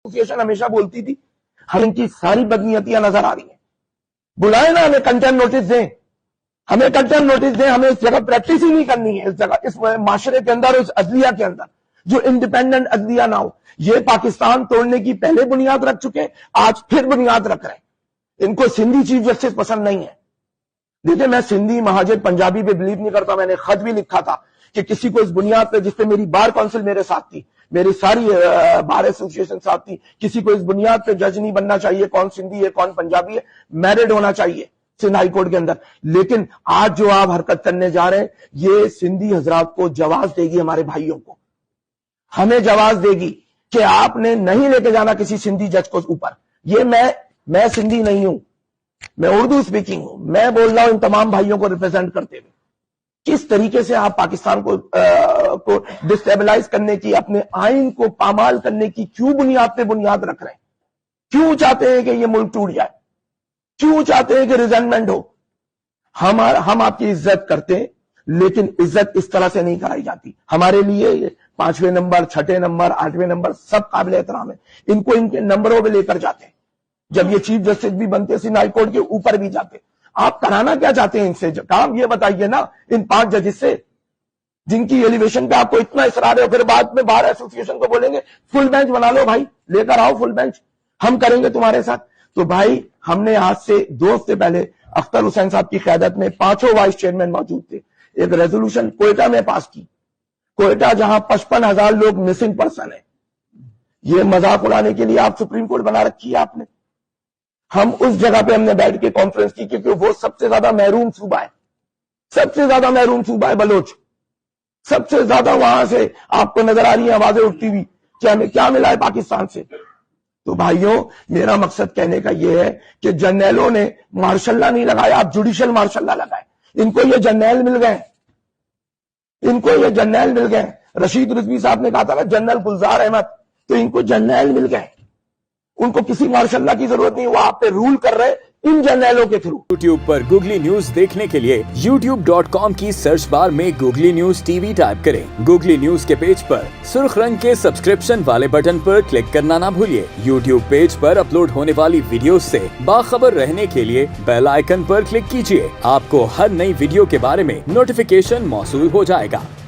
Association ہمیشہ بولتی تھی ہم ان کی ساری بدنیتیاں نظر آ رہی ہیں, بلائے نا ہمیں کنٹینٹ نوٹس دیں, ہمیں کنٹینٹ نوٹس دیں, ہمیں اس جگہ پریکٹس ہی نہیں کرنی ہے, اس جگہ اس معاشرے کے اندر, اس عدلیہ کے اندر جو انڈیپینڈنٹ عدلیہ نہ ہو. یہ پاکستان توڑنے کی پہلے بنیاد رکھ چکے, آج پھر بنیاد رکھ رہے ہیں. ان کو سندھی چیف جسٹس پسند نہیں ہے. دیکھیں میں سندھی مہاجر پنجابی پہ بلیو نہیں کرتا, میں نے خط بھی لکھا تھا کہ کسی کو اس بنیاد پہ, جس پہ میری بار کونسل میرے ساتھ تھی, میری ساری بار ایسوسیشن ساتھ تھی, کسی کو اس بنیاد پہ جج نہیں بننا چاہیے کون سندھی ہے کون پنجابی ہے, میرڈ ہونا چاہیے سندھ ہائی کورٹ کے اندر. لیکن آج جو آپ حرکت کرنے جا رہے ہیں یہ سندھی حضرات کو جواز دے گی, ہمارے بھائیوں کو ہمیں جواز دے گی کہ آپ نے نہیں لے کے جانا کسی سندھی جج کو اوپر. یہ میں سندھی نہیں ہوں, میں اردو اسپیکنگ ہوں, میں بول رہا ہوں ان تمام بھائیوں کو ریپرزینٹ کرتے ہوئے. کس طریقے سے آپ پاکستان کو ڈسٹیبلائز کرنے کی, اپنے آئین کو پامال کرنے کی کیوں بنیاد پہ بنیاد رکھ رہے ہیں؟ کیوں چاہتے ہیں کہ یہ ملک ٹوٹ جائے؟ کیوں چاہتے ہیں کہ ریزنٹمنٹ ہو؟ ہم آپ کی عزت کرتے ہیں, لیکن عزت اس طرح سے نہیں کرائی جاتی. ہمارے لیے 5ویں نمبر, 6 نمبر, 8ویں نمبر سب قابل احترام ہے. ان کو ان کے نمبروں پہ لے کر جاتے ہیں. جب یہ چیف جسٹس بھی بنتے سندھ ہائی کورٹ کے اوپر بھی جاتے. آپ کرانا کیا چاہتے ہیں ان سے کام؟ یہ بتائیے نا ان 5 ججز سے جن کی ایلیویشن پہ آپ کو اتنا اصرار ہے, پھر بعد میں بار ایسوسیشن کو بولیں گے فل بینچ بنا لو بھائی, لے کر آؤ فل بینچ, ہم کریں گے تمہارے ساتھ. تو بھائی ہم نے آج سے 2 ہفتے پہلے اختر حسین صاحب کی قیادت میں 5 وائس چیئرمین موجود تھے, ایک ریزولوشن کوئٹہ میں پاس کی. کوئٹہ جہاں 55,000 لوگ مسنگ پرسن ہیں, یہ مذاق اڑانے کے لیے آپ سپریم کورٹ بنا رکھی ہے آپ نے. ہم اس جگہ پہ ہم نے بیٹھ کے کانفرنس کی کیونکہ وہ سب سے زیادہ محروم صوبہ ہے, سب سے زیادہ محروم صوبہ ہے بلوچ. سب سے زیادہ وہاں سے آپ کو نظر آ رہی ہیں آوازیں اٹھتی ہوئی کہ ہمیں کیا ملا ہے پاکستان سے. تو بھائیوں میرا مقصد کہنے کا یہ ہے کہ جرنیلوں نے مارشل لا نہیں لگایا, آپ جوڈیشل مارشل لا لگائے. ان کو یہ جرنیل مل گئے, ان کو یہ جرنیل مل گئے. رشید رضوی صاحب نے کہا تھا نا جنرل گلزار احمد, تو ان کو جرنیل مل گئے. ان کو کسی مارشل لا کی ضرورت نہیں, وہ آپ پہ رول کر رہے ان جرنیلوں کے تھرو. YouTube پر گوگلی نیوز دیکھنے کے لیے youtube.com کی سرچ بار میں googly news T V type کریں. گوگلی نیوز کے پیج پر سرخ رنگ کے سبسکرپشن والے بٹن پر کلک کرنا نہ بھولیے. YouTube پیج پر اپلوڈ ہونے والی ویڈیوز سے باخبر رہنے کے لیے بیل آئیکن پر کلک کیجیے. آپ کو ہر نئی ویڈیو کے بارے میں نوٹیفیکیشن موصول ہو جائے گا.